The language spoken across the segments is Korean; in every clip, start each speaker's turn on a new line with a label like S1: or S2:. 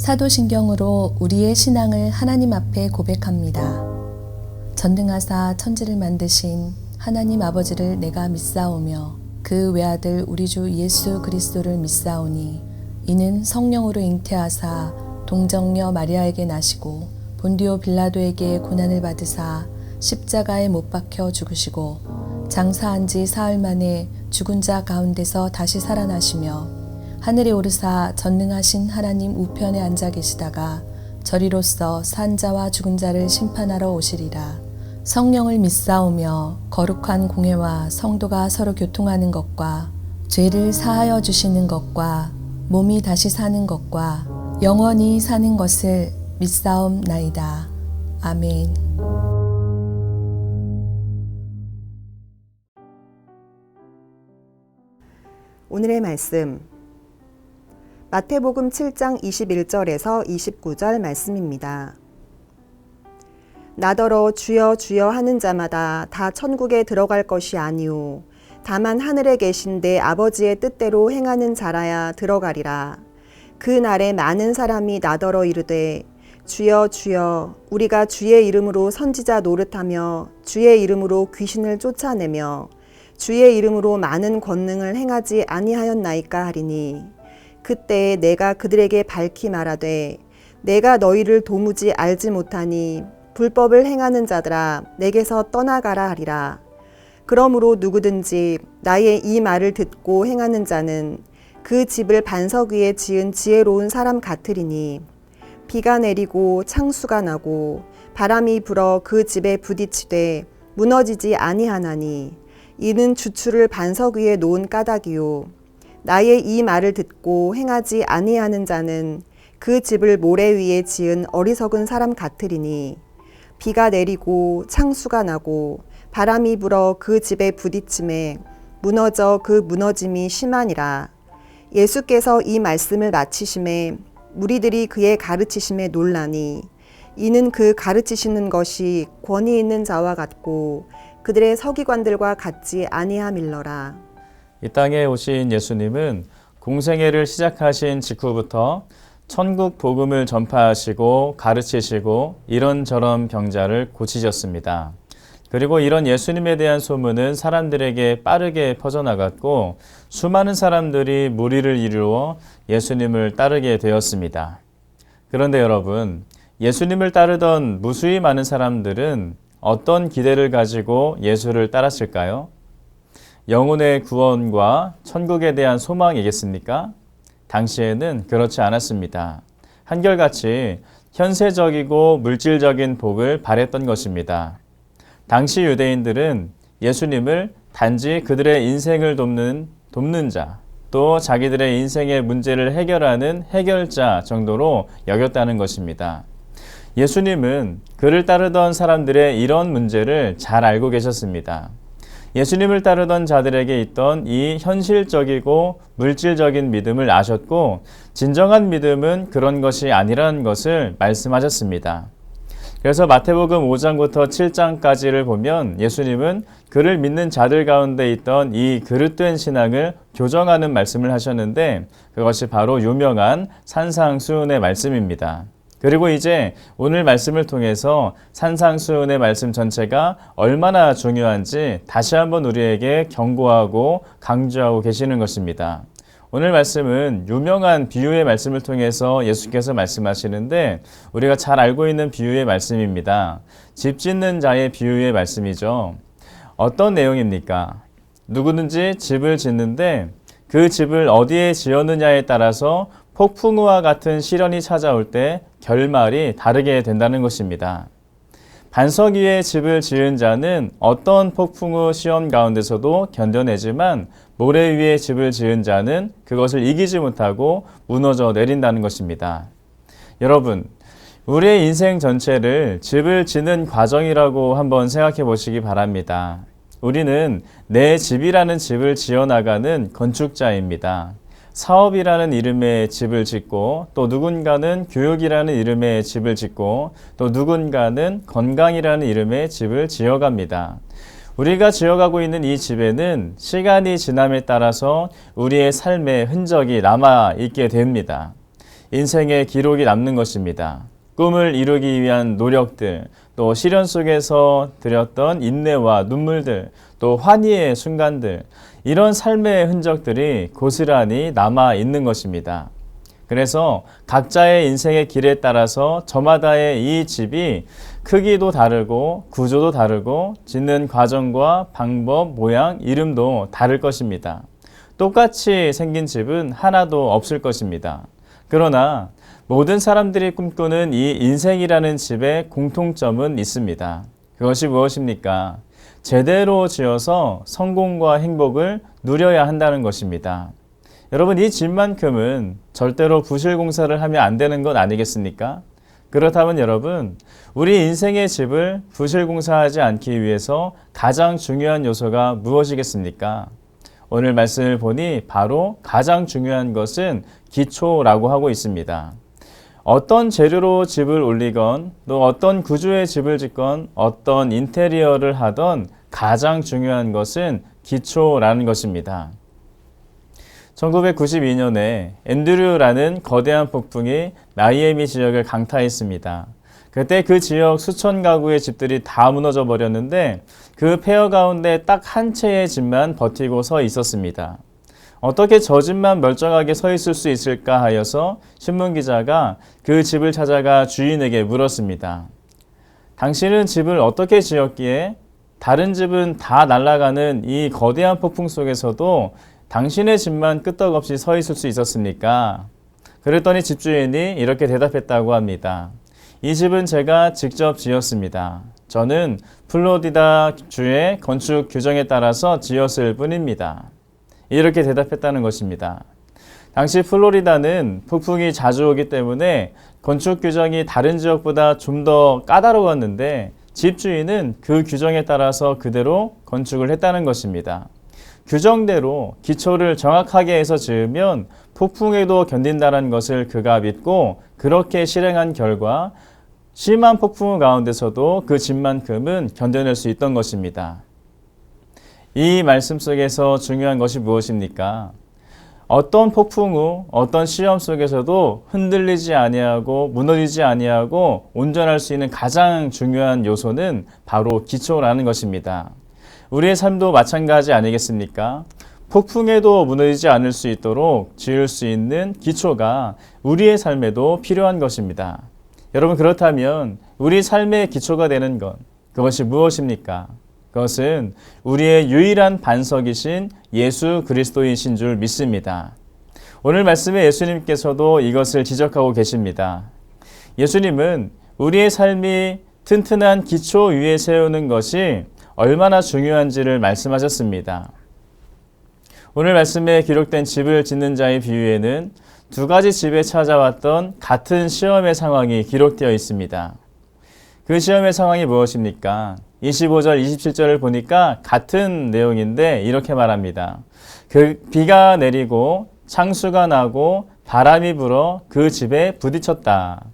S1: 사도신경으로 우리의 신앙을 하나님 앞에 고백합니다. 전능하사 천지를 만드신 하나님 아버지를 내가 믿사오며 그 외아들 우리 주 예수 그리스도를 믿사오니 이는 성령으로 잉태하사 동정녀 마리아에게 나시고 본디오 빌라도에게 고난을 받으사 십자가에 못 박혀 죽으시고 장사한 지 사흘 만에 죽은 자 가운데서 다시 살아나시며 하늘에 오르사 전능하신 하나님 우편에 앉아 계시다가 저리로서 산 자와 죽은 자를 심판하러 오시리라. 성령을 믿사오며 거룩한 공회와 성도가 서로 교통하는 것과 죄를 사하여 주시는 것과 몸이 다시 사는 것과 영원히 사는 것을 믿사옵나이다. 아멘.
S2: 오늘의 말씀 마태복음 7장 21절에서 29절 말씀입니다. 나더러 주여 주여 하는 자마다 다 천국에 들어갈 것이 아니오 다만 하늘에 계신 내 아버지의 뜻대로 행하는 자라야 들어가리라. 그 날에 많은 사람이 나더러 이르되 주여 주여 우리가 주의 이름으로 선지자 노릇하며 주의 이름으로 귀신을 쫓아내며 주의 이름으로 많은 권능을 행하지 아니하였나이까 하리니 그때에 내가 그들에게 밝히 말하되 내가 너희를 도무지 알지 못하니 불법을 행하는 자들아 내게서 떠나가라 하리라. 그러므로 누구든지 나의 이 말을 듣고 행하는 자는 그 집을 반석 위에 지은 지혜로운 사람 같으리니 비가 내리고 창수가 나고 바람이 불어 그 집에 부딪히되 무너지지 아니하나니 이는 주추를 반석 위에 놓은 까닭이요 나의 이 말을 듣고 행하지 아니하는 자는 그 집을 모래 위에 지은 어리석은 사람 같으리니 비가 내리고 창수가 나고 바람이 불어 그 집에 부딪힘에 무너져 그 무너짐이 심하니라. 예수께서 이 말씀을 마치심에 무리들이 그의 가르치심에 놀라니 이는 그 가르치시는 것이 권위 있는 자와 같고 그들의 서기관들과 같지 아니함일러라.
S3: 이 땅에 오신 예수님은 공생애를 시작하신 직후부터 천국 복음을 전파하시고 가르치시고 이런저런 병자를 고치셨습니다. 그리고 이런 예수님에 대한 소문은 사람들에게 빠르게 퍼져나갔고 수많은 사람들이 무리를 이루어 예수님을 따르게 되었습니다. 그런데 여러분, 예수님을 따르던 무수히 많은 사람들은 어떤 기대를 가지고 예수를 따랐을까요? 영혼의 구원과 천국에 대한 소망이겠습니까? 당시에는 그렇지 않았습니다. 한결같이 현세적이고 물질적인 복을 바랬던 것입니다. 당시 유대인들은 예수님을 단지 그들의 인생을 돕는 자, 또 자기들의 인생의 문제를 해결하는 해결자 정도로 여겼다는 것입니다. 예수님은 그를 따르던 사람들의 이런 문제를 잘 알고 계셨습니다. 예수님을 따르던 자들에게 있던 이 현실적이고 물질적인 믿음을 아셨고 진정한 믿음은 그런 것이 아니라는 것을 말씀하셨습니다. 그래서 마태복음 5장부터 7장까지를 보면 예수님은 그를 믿는 자들 가운데 있던 이 그릇된 신앙을 교정하는 말씀을 하셨는데 그것이 바로 유명한 산상수훈의 말씀입니다. 그리고 이제 오늘 말씀을 통해서 산상수훈의 말씀 전체가 얼마나 중요한지 다시 한번 우리에게 경고하고 강조하고 계시는 것입니다. 오늘 말씀은 유명한 비유의 말씀을 통해서 예수께서 말씀하시는데 우리가 잘 알고 있는 비유의 말씀입니다. 집 짓는 자의 비유의 말씀이죠. 어떤 내용입니까? 누구든지 집을 짓는데 그 집을 어디에 지었느냐에 따라서 폭풍우와 같은 시련이 찾아올 때 결말이 다르게 된다는 것입니다. 반석 위에 집을 지은 자는 어떤 폭풍우 시험 가운데서도 견뎌내지만 모래 위에 집을 지은 자는 그것을 이기지 못하고 무너져 내린다는 것입니다. 여러분, 우리의 인생 전체를 집을 짓는 과정이라고 한번 생각해 보시기 바랍니다. 우리는 내 집이라는 집을 지어나가는 건축자입니다. 사업이라는 이름의 집을 짓고 또 누군가는 교육이라는 이름의 집을 짓고 또 누군가는 건강이라는 이름의 집을 지어갑니다. 우리가 지어가고 있는 이 집에는 시간이 지남에 따라서 우리의 삶의 흔적이 남아있게 됩니다. 인생의 기록이 남는 것입니다. 꿈을 이루기 위한 노력들, 또 시련 속에서 들였던 인내와 눈물들, 또 환희의 순간들, 이런 삶의 흔적들이 고스란히 남아 있는 것입니다. 그래서 각자의 인생의 길에 따라서 저마다의 이 집이 크기도 다르고 구조도 다르고 짓는 과정과 방법, 모양, 이름도 다를 것입니다. 똑같이 생긴 집은 하나도 없을 것입니다. 그러나 모든 사람들이 꿈꾸는 이 인생이라는 집의 공통점은 있습니다. 그것이 무엇입니까? 제대로 지어서 성공과 행복을 누려야 한다는 것입니다. 여러분, 이 집만큼은 절대로 부실 공사를 하면 안 되는 것 아니겠습니까? 그렇다면 여러분, 우리 인생의 집을 부실 공사하지 않기 위해서 가장 중요한 요소가 무엇이겠습니까? 오늘 말씀을 보니 바로 가장 중요한 것은 기초라고 하고 있습니다. 어떤 재료로 집을 올리건 또 어떤 구조의 집을 짓건 어떤 인테리어를 하던 가장 중요한 것은 기초라는 것입니다. 1992년에 앤드류라는 거대한 폭풍이 마이애미 지역을 강타했습니다. 그때 그 지역 수천 가구의 집들이 다 무너져 버렸는데 그 폐허 가운데 딱 한 채의 집만 버티고 서 있었습니다. 어떻게 저 집만 멀쩡하게 서 있을 수 있을까 하여서 신문기자가 그 집을 찾아가 주인에게 물었습니다. 당신은 집을 어떻게 지었기에 다른 집은 다 날아가는 이 거대한 폭풍 속에서도 당신의 집만 끄떡없이 서 있을 수 있었습니까? 그랬더니 집주인이 이렇게 대답했다고 합니다. 이 집은 제가 직접 지었습니다. 저는 플로리다 주의 건축 규정에 따라서 지었을 뿐입니다. 이렇게 대답했다는 것입니다. 당시 플로리다는 폭풍이 자주 오기 때문에 건축 규정이 다른 지역보다 좀 더 까다로웠는데 집주인은 그 규정에 따라서 그대로 건축을 했다는 것입니다. 규정대로 기초를 정확하게 해서 지으면 폭풍에도 견딘다는 것을 그가 믿고 그렇게 실행한 결과 심한 폭풍 가운데서도 그 집만큼은 견뎌낼 수 있던 것입니다. 이 말씀 속에서 중요한 것이 무엇입니까? 어떤 폭풍 후 어떤 시험 속에서도 흔들리지 아니하고 무너지지 아니하고 온전할 수 있는 가장 중요한 요소는 바로 기초라는 것입니다. 우리의 삶도 마찬가지 아니겠습니까? 폭풍에도 무너지지 않을 수 있도록 지을 수 있는 기초가 우리의 삶에도 필요한 것입니다. 여러분, 그렇다면 우리 삶의 기초가 되는 것, 그것이 무엇입니까? 그것은 우리의 유일한 반석이신 예수 그리스도이신 줄 믿습니다. 오늘 말씀에 예수님께서도 이것을 지적하고 계십니다. 예수님은 우리의 삶이 튼튼한 기초 위에 세우는 것이 얼마나 중요한지를 말씀하셨습니다. 오늘 말씀에 기록된 집을 짓는 자의 비유에는 두 가지 집에 찾아왔던 같은 시험의 상황이 기록되어 있습니다. 그 시험의 상황이 무엇입니까? 25절, 27절을 보니까 같은 내용인데 이렇게 말합니다. 그 비가 내리고 창수가 나고 바람이 불어 그 집에 부딪혔다.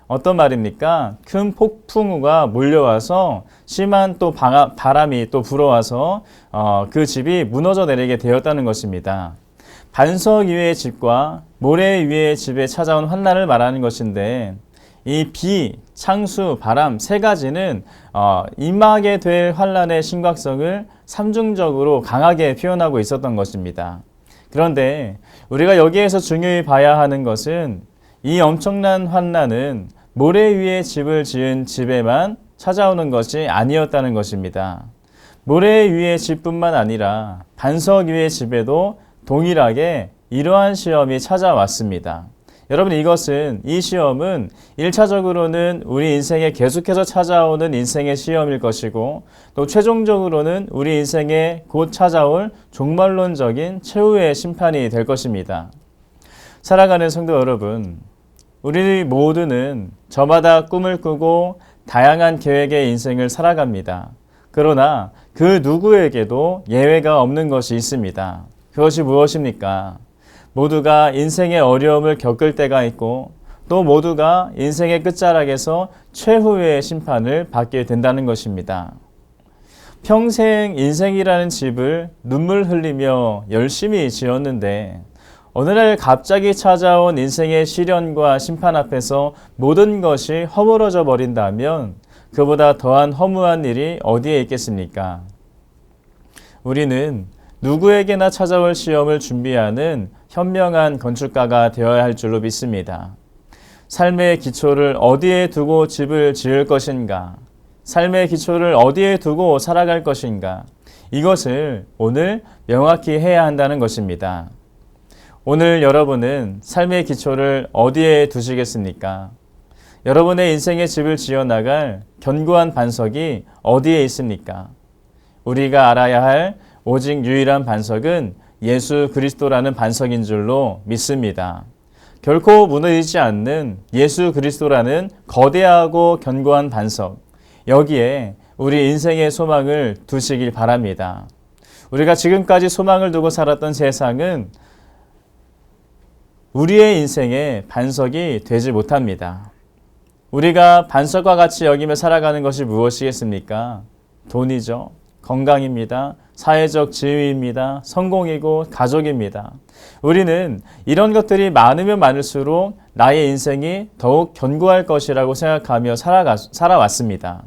S3: 어떤 말입니까? 큰 폭풍우가 몰려와서 심한 또 바람이 또 불어와서 그 집이 무너져 내리게 되었다는 것입니다. 반석 위의 집과 모래 위의 집에 찾아온 환난을 말하는 것인데 이 비, 창수, 바람 세 가지는 임하게 될 환난의 심각성을 삼중적으로 강하게 표현하고 있었던 것입니다. 그런데 우리가 여기에서 중요히 봐야 하는 것은 이 엄청난 환난은 모래 위에 집을 지은 집에만 찾아오는 것이 아니었다는 것입니다. 모래 위의 집뿐만 아니라 반석 위의 집에도 동일하게 이러한 시험이 찾아왔습니다. 여러분, 이 시험은 1차적으로는 우리 인생에 계속해서 찾아오는 인생의 시험일 것이고 또 최종적으로는 우리 인생에 곧 찾아올 종말론적인 최후의 심판이 될 것입니다. 살아가는 성도 여러분, 우리 모두는 저마다 꿈을 꾸고 다양한 계획의 인생을 살아갑니다. 그러나 그 누구에게도 예외가 없는 것이 있습니다. 그것이 무엇입니까? 모두가 인생의 어려움을 겪을 때가 있고 또 모두가 인생의 끝자락에서 최후의 심판을 받게 된다는 것입니다. 평생 인생이라는 집을 눈물 흘리며 열심히 지었는데 어느 날 갑자기 찾아온 인생의 시련과 심판 앞에서 모든 것이 허물어져 버린다면 그보다 더한 허무한 일이 어디에 있겠습니까? 우리는 누구에게나 찾아올 시험을 준비하는 현명한 건축가가 되어야 할 줄로 믿습니다. 삶의 기초를 어디에 두고 집을 지을 것인가? 삶의 기초를 어디에 두고 살아갈 것인가? 이것을 오늘 명확히 해야 한다는 것입니다. 오늘 여러분은 삶의 기초를 어디에 두시겠습니까? 여러분의 인생의 집을 지어나갈 견고한 반석이 어디에 있습니까? 우리가 알아야 할 오직 유일한 반석은 예수 그리스도라는 반석인 줄로 믿습니다. 결코 무너지지 않는 예수 그리스도라는 거대하고 견고한 반석, 여기에 우리 인생의 소망을 두시길 바랍니다. 우리가 지금까지 소망을 두고 살았던 세상은 우리의 인생의 반석이 되지 못합니다. 우리가 반석과 같이 여기며 살아가는 것이 무엇이겠습니까? 돈이죠. 건강입니다. 사회적 지위입니다. 성공이고 가족입니다. 우리는 이런 것들이 많으면 많을수록 나의 인생이 더욱 견고할 것이라고 생각하며 살아왔습니다.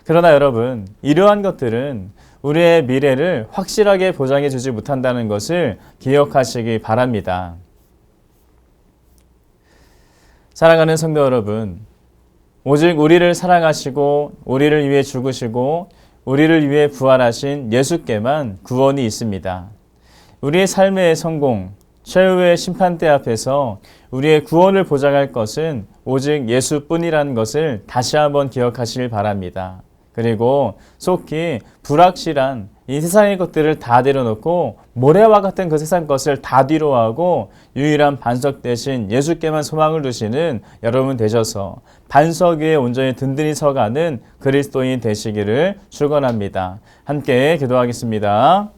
S3: 그러나 여러분, 이러한 것들은 우리의 미래를 확실하게 보장해 주지 못한다는 것을 기억하시기 바랍니다. 사랑하는 성도 여러분, 오직 우리를 사랑하시고 우리를 위해 죽으시고 우리를 위해 부활하신 예수께만 구원이 있습니다. 우리의 삶의 성공, 최후의 심판대 앞에서 우리의 구원을 보장할 것은 오직 예수뿐이라는 것을 다시 한번 기억하시길 바랍니다. 그리고 속히 불확실한 이 세상의 것들을 다 내려놓고 모래와 같은 그 세상 것을 다 뒤로하고 유일한 반석 대신 예수께만 소망을 두시는 여러분 되셔서 반석 위에 온전히 든든히 서가는 그리스도인 되시기를 축원합니다. 함께 기도하겠습니다.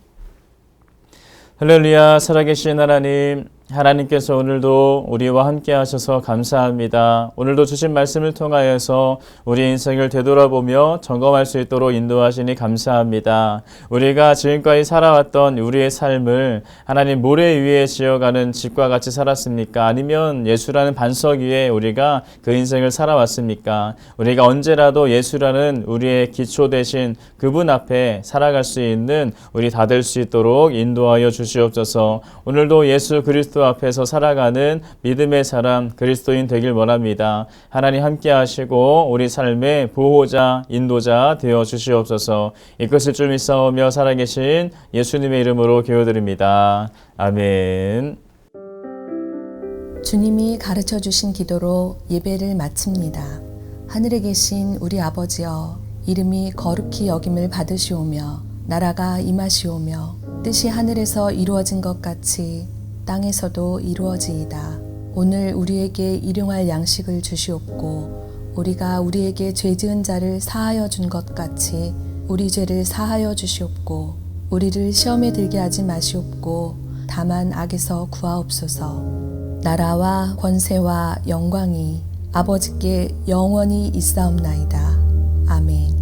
S3: 할렐루야. 살아계신 하나님, 하나님께서 오늘도 우리와 함께 하셔서 감사합니다. 오늘도 주신 말씀을 통하여서 우리 인생을 되돌아보며 점검할 수 있도록 인도하시니 감사합니다. 우리가 지금까지 살아왔던 우리의 삶을 하나님 모래 위에 지어가는 집과 같이 살았습니까? 아니면 예수라는 반석 위에 우리가 그 인생을 살아왔습니까? 우리가 언제라도 예수라는 우리의 기초 대신 그분 앞에 살아갈 수 있는 우리 다 될 수 있도록 인도하여 주시옵소서. 오늘도 예수 그리스도 앞에서 살아가는 믿음의 사람 그리스도인 되길 원합니다. 하나님 함께 하시고 우리 삶의 보호자 인도자 되어 주시옵소서. 이것을 좀 믿사오며 살아계신 예수님의 이름으로 기도드립니다. 아멘.
S1: 주님이 가르쳐 주신 기도로 예배를 마칩니다. 하늘에 계신 우리 아버지여, 이름이 거룩히 여김을 받으시오며 나라가 임하시오며 뜻이 하늘에서 이루어진 것 같이 땅에서도 이루어지이다. 오늘 우리에게 일용할 양식을 주시옵고 우리가 우리에게 죄 지은 자를 사하여 준 것 같이 우리 죄를 사하여 주시옵고 우리를 시험에 들게 하지 마시옵고 다만 악에서 구하옵소서. 나라와 권세와 영광이 아버지께 영원히 있사옵나이다. 아멘.